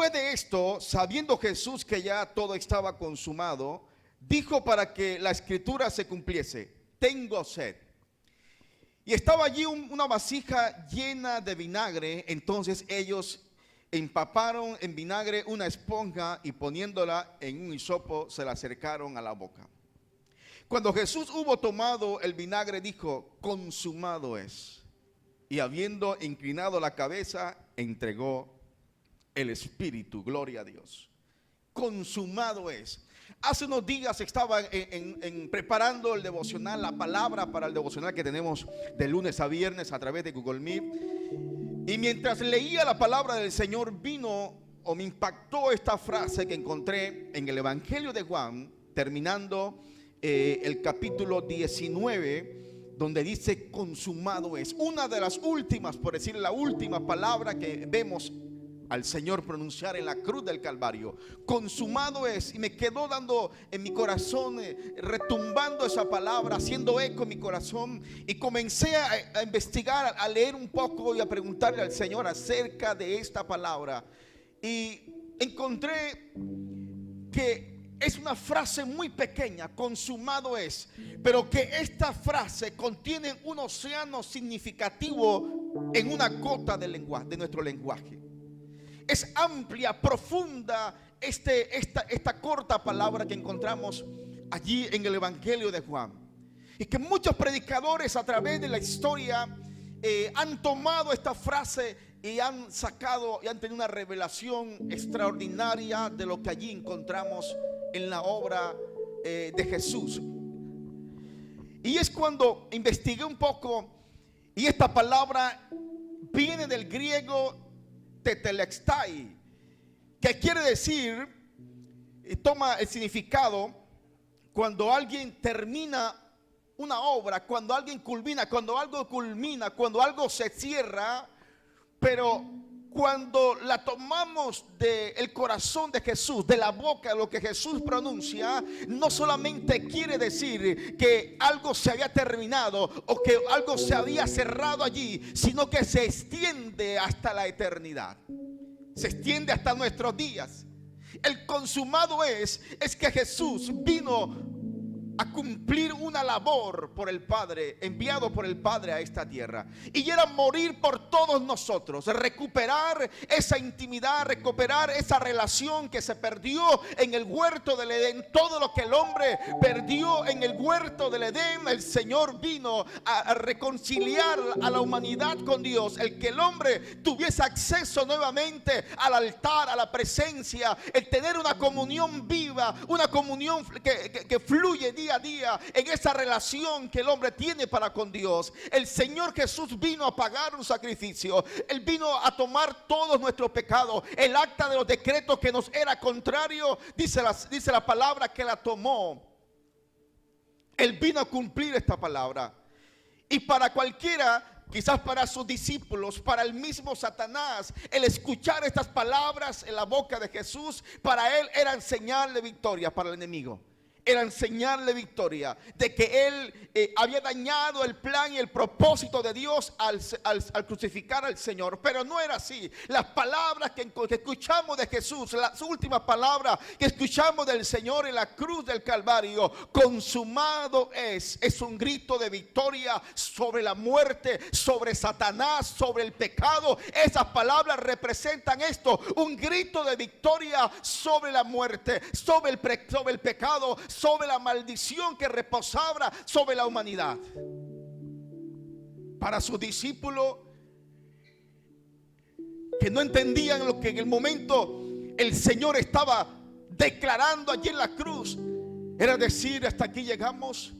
Después de esto, sabiendo Jesús que ya todo estaba consumado, dijo para que la escritura se cumpliese: tengo sed. Y estaba allí una vasija llena de vinagre. Entonces ellos empaparon en vinagre una esponja y poniéndola en un hisopo se la acercaron a la boca. Cuando Jesús hubo tomado el vinagre, dijo: consumado es. Y habiendo inclinado la cabeza, entregó el Espíritu. Gloria a Dios. Consumado es. Hace unos días estaba preparando el devocional, la palabra para el devocional que tenemos de lunes a viernes a través de Google Meet. Y mientras leía la palabra del Señor, vino o me impactó esta frase que encontré en el Evangelio de Juan, terminando el capítulo 19, donde dice: consumado es. Una de las últimas, por decir la última palabra que vemos al Señor pronunciar en la cruz del Calvario. Consumado es. Y me quedó dando en mi corazón, retumbando esa palabra, haciendo eco en mi corazón. Y comencé a investigar, a leer un poco y a preguntarle al Señor acerca de esta palabra. Y encontré que es una frase muy pequeña: consumado es, pero que esta frase contiene un océano significativo en una gota del lenguaje, de nuestro lenguaje. Es amplia, profunda esta corta palabra que encontramos allí en el Evangelio de Juan. Y que muchos predicadores a través de la historia han tomado esta frase y han sacado y han tenido una revelación extraordinaria de lo que allí encontramos en la obra de Jesús. Y es cuando investigué un poco, y esta palabra viene del griego tetelestai, que quiere decir, y toma el significado, cuando alguien termina una obra, cuando alguien culmina, cuando algo culmina, cuando algo se cierra. Pero cuando la tomamos del corazón de Jesús, de la boca, lo que Jesús pronuncia, no solamente quiere decir que algo se había terminado o que algo se había cerrado allí, sino que se extiende hasta la eternidad, se extiende hasta nuestros días. El consumado es que Jesús vino a cumplir una labor por el Padre, enviado por el Padre a esta tierra, y era morir por todos nosotros, recuperar esa intimidad, recuperar esa relación que se perdió en el huerto del Edén. Todo lo que el hombre perdió en el huerto del Edén, el Señor vino a reconciliar a la humanidad con Dios, el que el hombre tuviese acceso nuevamente al altar, a la presencia, el tener una comunión viva, una comunión que fluye día a día en esa relación que el hombre tiene para con Dios. El Señor Jesús vino a pagar un sacrificio. Él vino a tomar todos nuestros pecados. El acta de los decretos que nos era contrario, dice la palabra que la tomó. Él vino a cumplir esta palabra. Y para cualquiera, quizás para sus discípulos, para el mismo Satanás, el escuchar estas palabras en la boca de Jesús, para él eran señal de victoria para el enemigo. Era enseñarle victoria de que él había dañado el plan y el propósito de Dios al crucificar al Señor. Pero no era así. Las palabras que escuchamos de Jesús, las últimas palabras que escuchamos del Señor en la cruz del Calvario: consumado es un grito de victoria sobre la muerte, sobre Satanás, sobre el pecado. Esas palabras representan esto: un grito de victoria sobre la muerte, sobre el pecado, sobre la maldición que reposaba sobre la humanidad. Para sus discípulos, que no entendían lo que en el momento el Señor estaba declarando allí en la cruz, era decir: hasta aquí llegamos,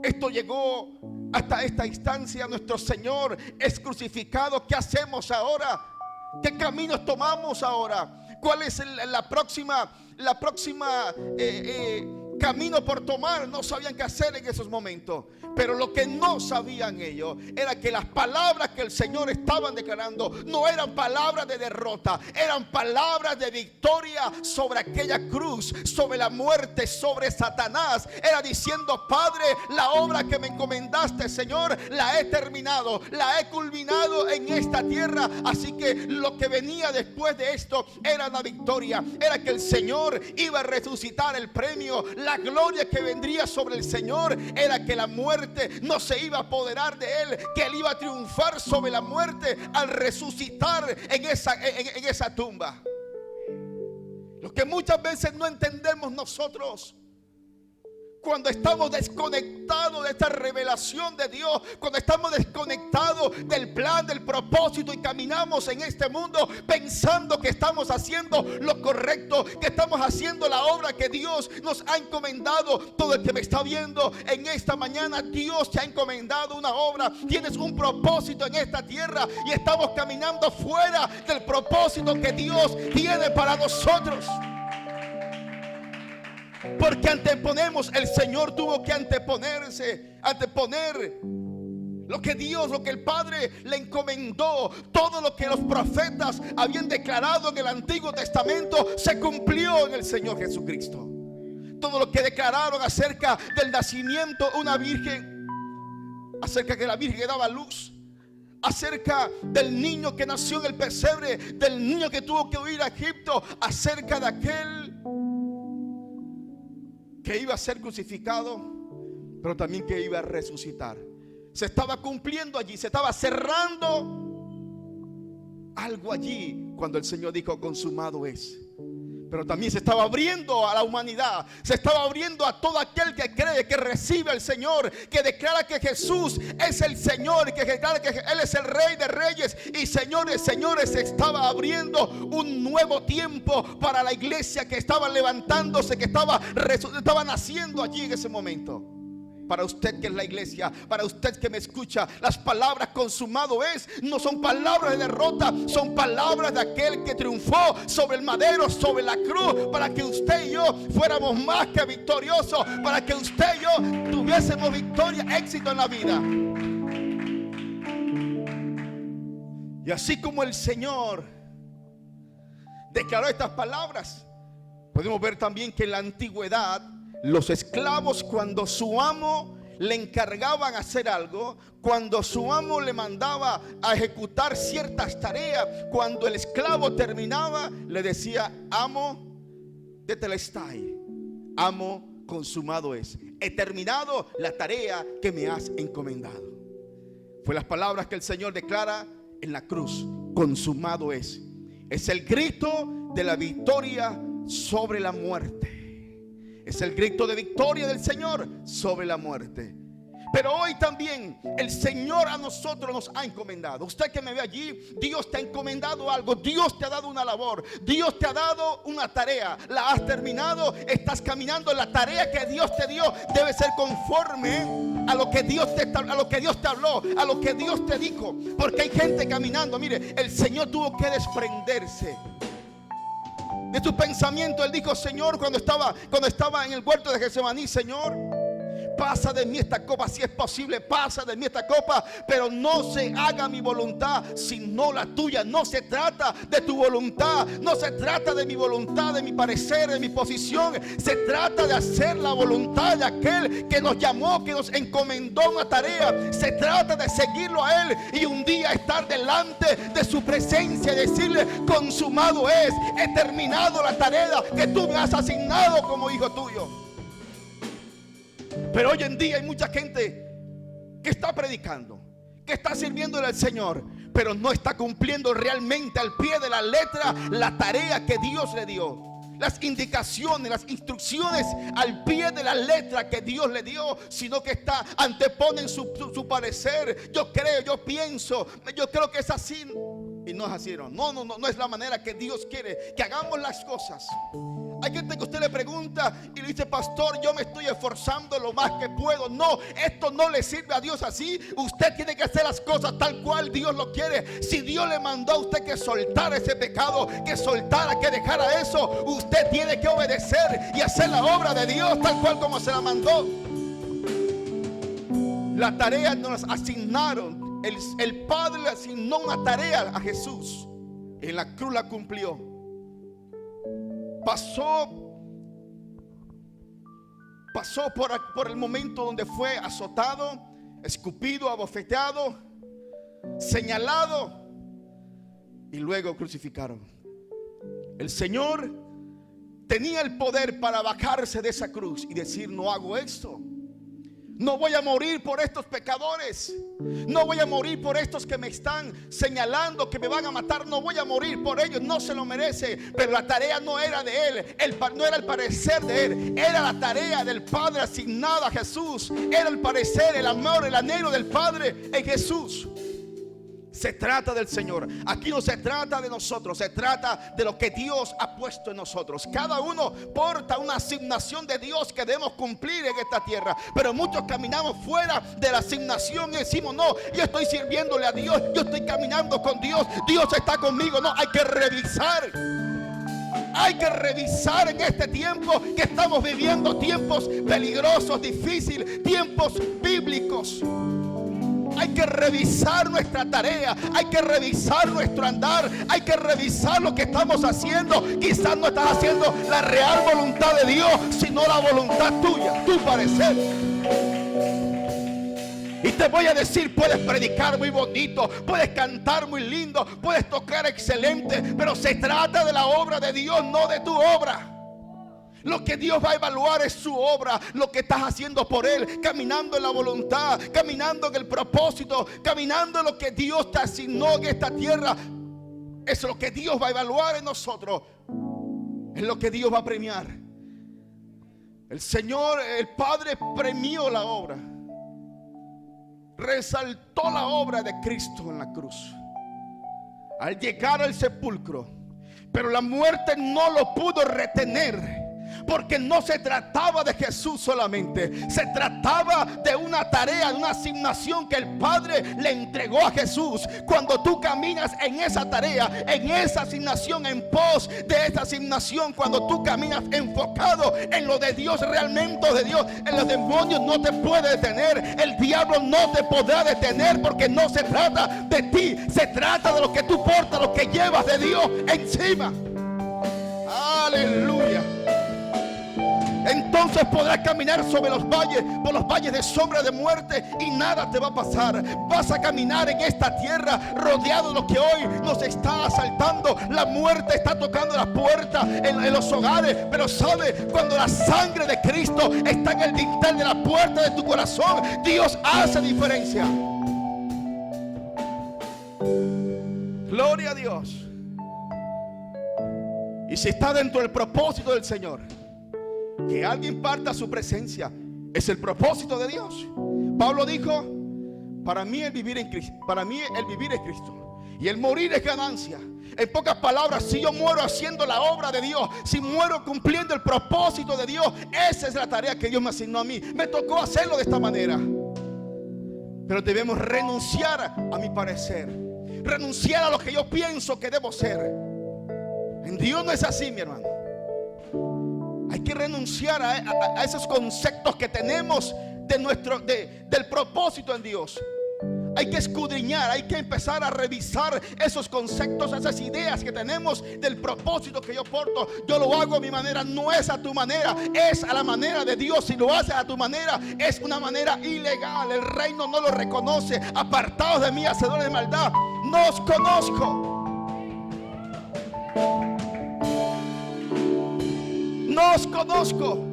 esto llegó hasta esta instancia, nuestro Señor es crucificado. ¿Qué hacemos ahora? ¿Qué caminos tomamos ahora? ¿Cuál es la próxima camino por tomar, no sabían qué hacer en esos momentos. Pero lo que no sabían ellos era que las palabras que el Señor estaban declarando no eran palabras de derrota, eran palabras de victoria sobre aquella cruz, sobre la muerte, sobre Satanás. Era diciendo: Padre, la obra que me encomendaste, Señor, la he terminado, la he culminado en esta tierra. Así que lo que venía después de esto era la victoria, era que el Señor iba a resucitar. El premio, la gloria que vendría sobre el Señor era que la muerte no se iba a apoderar de él, que él iba a triunfar sobre la muerte al resucitar en esa tumba. Lo que muchas veces no entendemos nosotros, cuando estamos desconectados de esta revelación de Dios, cuando estamos desconectados del plan, del propósito, y caminamos en este mundo pensando que estamos haciendo lo correcto, que estamos haciendo la obra que Dios nos ha encomendado. Todo el que me está viendo en esta mañana, Dios te ha encomendado una obra, tienes un propósito en esta tierra, y estamos caminando fuera del propósito que Dios tiene para nosotros. Porque anteponemos, el Señor tuvo que anteponer lo que Dios, lo que el Padre le encomendó. Todo lo que los profetas habían declarado en el Antiguo Testamento se cumplió en el Señor Jesucristo. Todo lo que declararon acerca del nacimiento de una virgen, acerca que la virgen daba luz, acerca del niño que nació en el pesebre, del niño que tuvo que huir a Egipto, acerca de aquel que iba a ser crucificado, pero también que iba a resucitar. Se estaba cumpliendo allí, se estaba cerrando algo allí cuando el Señor dijo: consumado es. Pero también se estaba abriendo a la humanidad, se estaba abriendo a todo aquel que cree, que recibe al Señor, que declara que Jesús es el Señor, que declara que Él es el Rey de Reyes y Señores. Se estaba abriendo un nuevo tiempo para la iglesia que estaba levantándose, que estaba naciendo allí en ese momento. Para usted que es la iglesia, para usted que me escucha, las palabras consumado es no son palabras de derrota, son palabras de aquel que triunfó sobre el madero, sobre la cruz, para que usted y yo fuéramos más que victoriosos, para que usted y yo tuviésemos victoria, éxito en la vida. Y así como el Señor declaró estas palabras, podemos ver también que en la antigüedad los esclavos, cuando su amo le encargaban hacer algo, cuando su amo le mandaba a ejecutar ciertas tareas, cuando el esclavo terminaba, le decía: amo, tetelestai, amo, consumado es. He terminado la tarea que me has encomendado. Fue las palabras que el Señor declara en la cruz: consumado es. Es el grito de la victoria sobre la muerte. Es el grito de victoria del Señor sobre la muerte. Pero hoy también el Señor a nosotros nos ha encomendado. Usted que me ve allí, Dios te ha encomendado algo. Dios te ha dado una labor. Dios te ha dado una tarea. La has terminado. Estás caminando. La tarea que Dios te dio debe ser conforme a lo que Dios te habló, a lo que Dios te dijo. Porque hay gente caminando. Mire, el Señor tuvo que desprenderse de tu pensamiento. Él dijo: Señor, cuando estaba en el huerto de Getsemaní: Señor, pasa de mí esta copa, si es posible, pasa de mí esta copa, pero no se haga mi voluntad sino la tuya. No se trata de tu voluntad, no se trata de mi voluntad, de mi parecer, de mi posición. Se trata de hacer la voluntad de aquel que nos llamó, que nos encomendó una tarea. Se trata de seguirlo a Él y un día estar delante de su presencia y decirle: consumado es, he terminado la tarea que tú me has asignado como hijo tuyo. Pero hoy en día hay mucha gente que está predicando, que está sirviéndole al Señor, pero no está cumpliendo realmente al pie de la letra la tarea que Dios le dio. Las indicaciones, las instrucciones al pie de la letra que Dios le dio, sino que anteponen su parecer. Yo creo, yo pienso, yo creo que es así. Y no es así, no es la manera que Dios quiere que hagamos las cosas. Hay gente que usted le pregunta y le dice: pastor, yo me estoy esforzando lo más que puedo. No, esto no le sirve a Dios así. Usted tiene que hacer las cosas tal cual Dios lo quiere. Si Dios le mandó a usted que soltara ese pecado, que soltara, que dejara eso, usted tiene que obedecer y hacer la obra de Dios tal cual como se la mandó. La tarea nos asignaron. El Padre le asignó una tarea a Jesús. En la cruz la cumplió. Pasó por el momento donde fue azotado, escupido, abofeteado, señalado y luego crucificaron. El Señor tenía el poder para bajarse de esa cruz y decir: no hago esto. No voy a morir por estos pecadores. No voy a morir por estos que me están señalando, que me van a matar. No voy a morir por ellos, no se lo merece. Pero la tarea no era de él, no era el parecer de él. Era la tarea del Padre asignada a Jesús. Era el parecer, el amor, el anhelo del Padre en Jesús. Se trata del Señor. Aquí no se trata de nosotros, se trata de lo que Dios ha puesto en nosotros. Cada uno porta una asignación de Dios que debemos cumplir en esta tierra. Pero muchos caminamos fuera de la asignación y decimos: no, yo estoy sirviéndole a Dios, yo estoy caminando con Dios, Dios está conmigo. No, hay que revisar. Hay que revisar en este tiempo que estamos viviendo, tiempos peligrosos, difíciles, tiempos bíblicos. Hay que revisar nuestra tarea, hay que revisar nuestro andar, hay que revisar lo que estamos haciendo. Quizás no estás haciendo la real voluntad de Dios, sino la voluntad tuya, tu parecer. Y te voy a decir: puedes predicar muy bonito, puedes cantar muy lindo, puedes tocar excelente, pero se trata de la obra de Dios, no de tu obra. Lo que Dios va a evaluar es su obra, lo que estás haciendo por Él, caminando en la voluntad, caminando en el propósito, caminando en lo que Dios te asignó en esta tierra. Es lo que Dios va a evaluar en nosotros, es lo que Dios va a premiar. El Señor, el Padre, premió la obra, resaltó la obra de Cristo en la cruz al llegar al sepulcro. Pero la muerte no lo pudo retener, porque no se trataba de Jesús solamente. Se trataba de una tarea, de una asignación que el Padre le entregó a Jesús. Cuando tú caminas en esa tarea, en esa asignación, en pos de esa asignación, cuando tú caminas enfocado en lo de Dios, realmente de Dios, en los demonios no te puede detener. El diablo no te podrá detener, porque no se trata de ti, se trata de lo que tú portas, lo que llevas de Dios encima. Aleluya. Entonces podrás caminar sobre los valles, por los valles de sombra de muerte, y nada te va a pasar. Vas a caminar en esta tierra rodeado de lo que hoy nos está asaltando. La muerte está tocando las puertas en los hogares. Pero sabe, cuando la sangre de Cristo está en el dintel de la puerta de tu corazón, Dios hace diferencia. Gloria a Dios. Y si está dentro del propósito del Señor, que alguien parta a su presencia, es el propósito de Dios. Pablo dijo: para mí el vivir es Cristo y el morir es ganancia. En pocas palabras, si yo muero haciendo la obra de Dios, si muero cumpliendo el propósito de Dios, esa es la tarea que Dios me asignó a mí. Me tocó hacerlo de esta manera. Pero debemos renunciar a mi parecer, renunciar a lo que yo pienso que debo ser. En Dios no es así, mi hermano. Hay que renunciar a esos conceptos que tenemos del propósito en Dios. Hay que escudriñar, hay que empezar a revisar esos conceptos, esas ideas que tenemos del propósito que yo porto. Yo lo hago a mi manera, no es a tu manera, es a la manera de Dios. Si lo haces a tu manera, es una manera ilegal. El reino no lo reconoce. Apartados de mí, hacedores de maldad, no os conozco. No os conozco.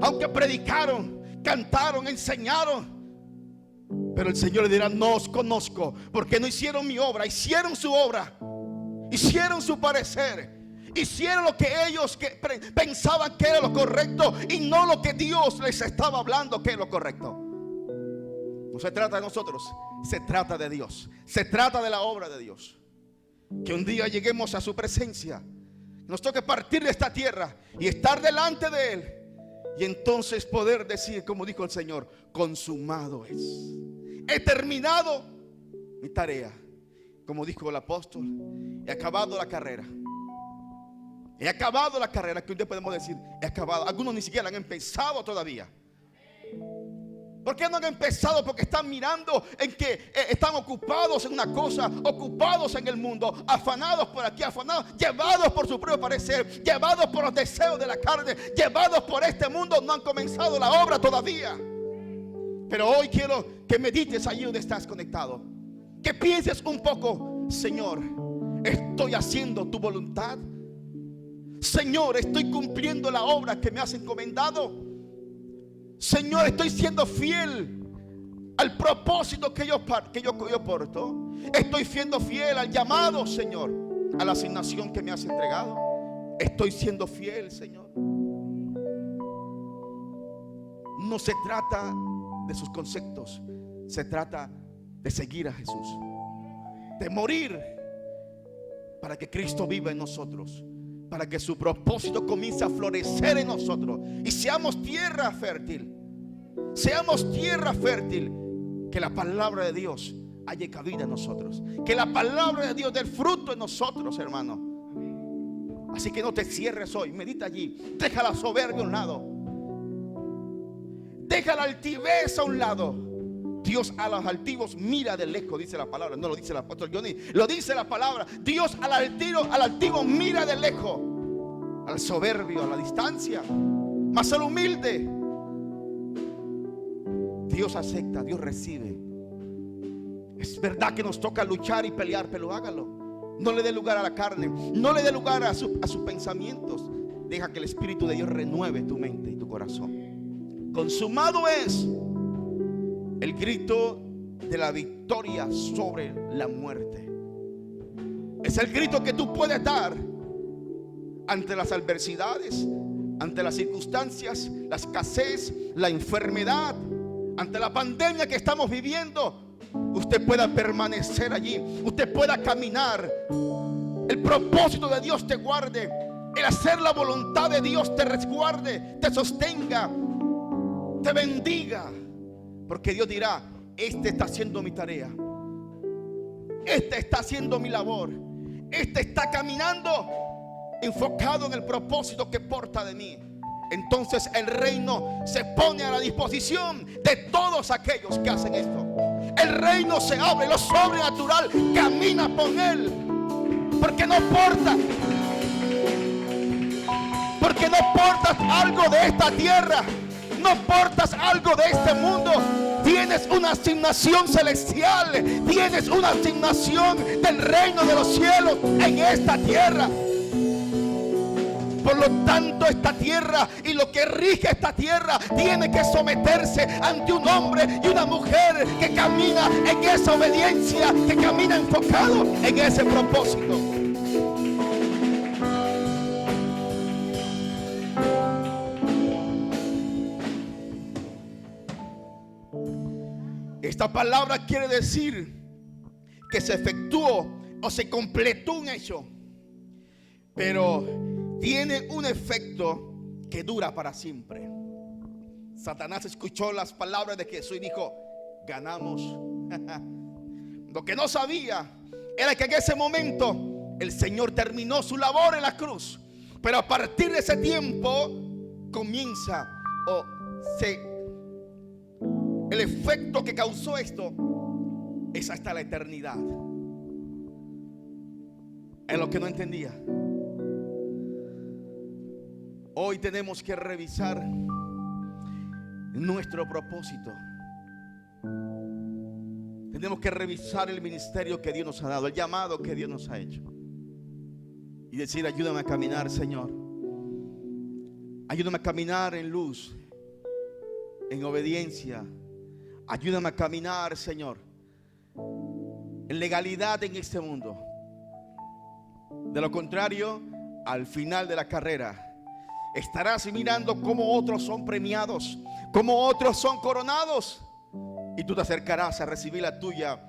Aunque predicaron, cantaron, enseñaron, pero el Señor le dirá: no os conozco, porque no hicieron mi obra. Hicieron su obra, hicieron su parecer, hicieron lo que ellos pensaban que era lo correcto, y no lo que Dios les estaba hablando que es lo correcto. No se trata de nosotros, se trata de Dios, se trata de la obra de Dios. Que un día lleguemos a su presencia, Nos toca partir de esta tierra y estar delante de Él. Y entonces poder decir, como dijo el Señor, consumado es. He terminado mi tarea. Como dijo el apóstol, he acabado la carrera. He acabado la carrera, que un día podemos decir, he acabado. Algunos ni siquiera han empezado todavía. ¿Por qué no han empezado? Porque están mirando en que están ocupados en una cosa, ocupados en el mundo, afanados por aquí, afanados, llevados por su propio parecer, llevados por los deseos de la carne, llevados por este mundo. No han comenzado la obra todavía. Pero hoy quiero que medites allí donde estás conectado, que pienses un poco: Señor, ¿estoy haciendo tu voluntad? Señor, ¿estoy cumpliendo la obra que me has encomendado? Señor, ¿estoy siendo fiel al propósito que yo porto? ¿Estoy siendo fiel al llamado, Señor, a la asignación que me has entregado? ¿Estoy siendo fiel, Señor? No se trata de sus conceptos, se trata de seguir a Jesús, de morir para que Cristo viva en nosotros, para que su propósito comience a florecer en nosotros y seamos tierra fértil. Seamos tierra fértil, que la palabra de Dios haya cabida en nosotros, que la palabra de Dios dé fruto en nosotros, hermano. Así que no te cierres hoy, medita allí. Deja la soberbia a un lado, deja la altivez a un lado. Dios a los altivos mira de lejos, dice la palabra. No lo dice el apóstol Johnny, lo dice la palabra. Dios al altivo mira de lejos, al soberbio a la distancia, mas al humilde Dios acepta, Dios recibe. Es verdad que nos toca luchar y pelear, pero hágalo. No le dé lugar a la carne, no le dé lugar a sus pensamientos. Deja que el Espíritu de Dios renueve tu mente y tu corazón. Consumado es el grito de la victoria sobre la muerte. Es el grito que tú puedes dar ante las adversidades, ante las circunstancias, la escasez, la enfermedad, ante la pandemia que estamos viviendo. Usted pueda permanecer allí, usted pueda caminar. El propósito de Dios te guarde, el hacer la voluntad de Dios te resguarde, te sostenga, te bendiga. Porque Dios dirá: este está haciendo mi tarea, este está haciendo mi labor, este está caminando enfocado en el propósito que porta de mí. Entonces el reino se pone a la disposición de todos aquellos que hacen esto. El reino se abre, lo sobrenatural camina con él. Porque no portas algo de esta tierra, no portas algo de este mundo. Tienes una asignación celestial, tienes una asignación del reino de los cielos en esta tierra. Por lo tanto, esta tierra y lo que rige esta tierra tiene que someterse ante un hombre y una mujer que camina en esa obediencia, que camina enfocado en ese propósito. Esta palabra quiere decir que se efectuó o se completó un hecho, pero tiene un efecto que dura para siempre. Satanás escuchó las palabras de Jesús y dijo: ganamos. Lo que no sabía era que en ese momento el Señor terminó su labor en la cruz. Pero a partir de ese tiempo comienza el efecto que causó esto es hasta la eternidad. Es lo que no entendía. Hoy tenemos que revisar nuestro propósito. Tenemos que revisar el ministerio que Dios nos ha dado, el llamado que Dios nos ha hecho. Y decir: ayúdame a caminar, Señor. Ayúdame a caminar en luz, en obediencia. Ayúdame a caminar, Señor, en legalidad en este mundo. De lo contrario, al final de la carrera estarás mirando cómo otros son premiados, cómo otros son coronados, y tú te acercarás a recibir la tuya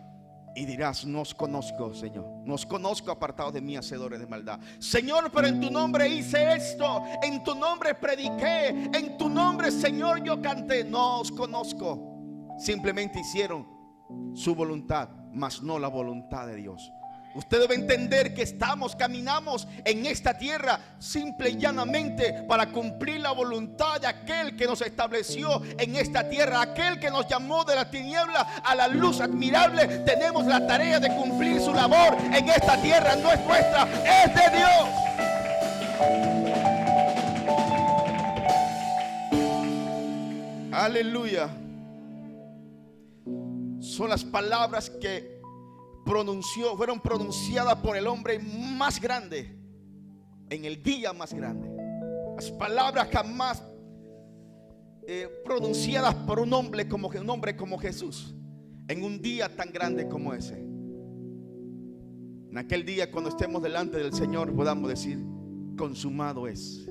y dirás: no os conozco, Señor, no os conozco, apartados de mí, hacedores de maldad. Señor, pero en tu nombre hice esto, en tu nombre prediqué, en tu nombre, Señor, yo canté. No os conozco. Simplemente hicieron su voluntad, mas no la voluntad de Dios. Usted debe entender que caminamos en esta tierra simple y llanamente para cumplir la voluntad de aquel que nos estableció en esta tierra, aquel que nos llamó de la tiniebla a la luz admirable. Tenemos la tarea de cumplir su labor en esta tierra. No es nuestra, es de Dios. Aleluya. Son las palabras que fueron pronunciadas por el hombre más grande en el día más grande. Las palabras jamás pronunciadas por un hombre como Jesús en un día tan grande como ese. En aquel día, cuando estemos delante del Señor, podamos decir: consumado es.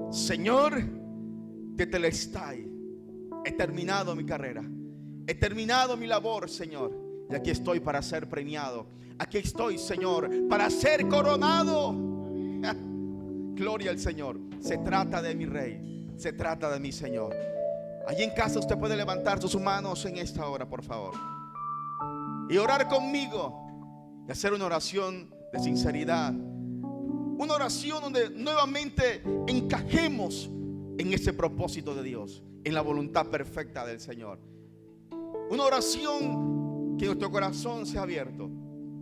Señor, tetelestai, he terminado mi carrera, he terminado mi labor, Señor. Y aquí estoy para ser premiado. Aquí estoy, Señor, para ser coronado. Gloria al Señor. Se trata de mi Rey, se trata de mi Señor. Allí en casa usted puede levantar sus manos en esta hora, por favor, y orar conmigo, y hacer una oración de sinceridad. Una oración donde nuevamente encajemos en ese propósito de Dios, en la voluntad perfecta del Señor. Una oración que nuestro corazón sea abierto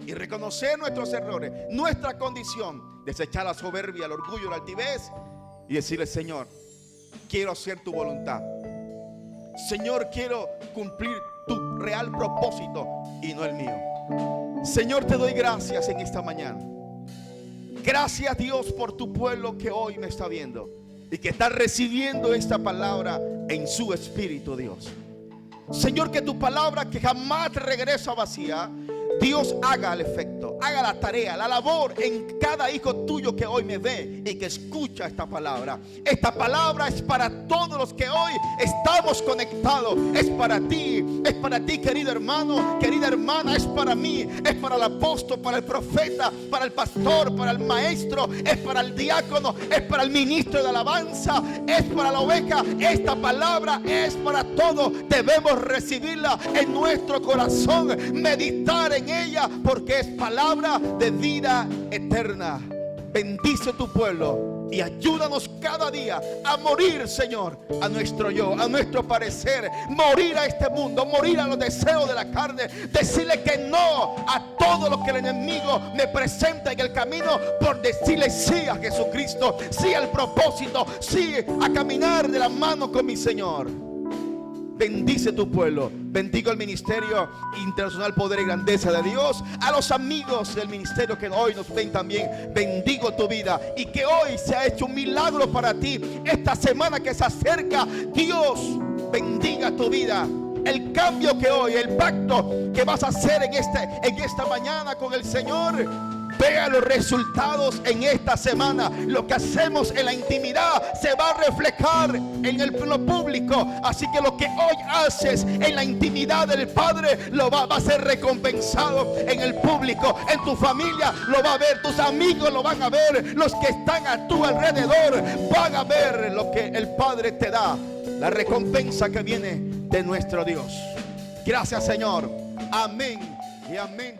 y reconocer nuestros errores, nuestra condición, desechar la soberbia, el orgullo, la altivez, y decirle: Señor, quiero hacer tu voluntad. Señor, quiero cumplir tu real propósito y no el mío. Señor, te doy gracias en esta mañana. Gracias, Dios, por tu pueblo que hoy me está viendo y que está recibiendo esta palabra en su espíritu, Dios. Señor, que tu palabra, que jamás regresa vacía, Dios, haga el efecto, haga la tarea, la labor en cada hijo tuyo que hoy me ve y que escucha esta palabra. Esta palabra es para todos los que hoy estamos conectados. Es para ti, querido hermano, querida hermana. Es para mí, es para el apóstol, para el profeta, para el pastor, para el maestro, es para el diácono, es para el ministro de alabanza, es para la oveja. Esta palabra es para todos. Debemos recibirla en nuestro corazón, meditar en ella, porque es palabra de vida eterna. Bendice tu pueblo y ayúdanos cada día a morir, Señor, a nuestro yo, a nuestro parecer, morir a este mundo, morir a los deseos de la carne, decirle que no a todo lo que el enemigo me presenta en el camino, por decirle sí a Jesucristo, sí al propósito, sí a caminar de la mano con mi Señor. Bendice tu pueblo. Bendigo el Ministerio Internacional Poder y Grandeza de Dios. A los amigos del ministerio que hoy nos ven también, bendigo tu vida, y que hoy se ha hecho un milagro para ti. Esta semana que se acerca, Dios bendiga tu vida. El cambio que hoy, el pacto que vas a hacer en esta mañana con el Señor, vea los resultados en esta semana. Lo que hacemos en la intimidad se va a reflejar en lo público. Así que lo que hoy haces en la intimidad del Padre va a ser recompensado en el público. En tu familia lo va a ver, tus amigos lo van a ver, los que están a tu alrededor van a ver lo que el Padre te da, la recompensa que viene de nuestro Dios. Gracias, Señor. Amén y amén.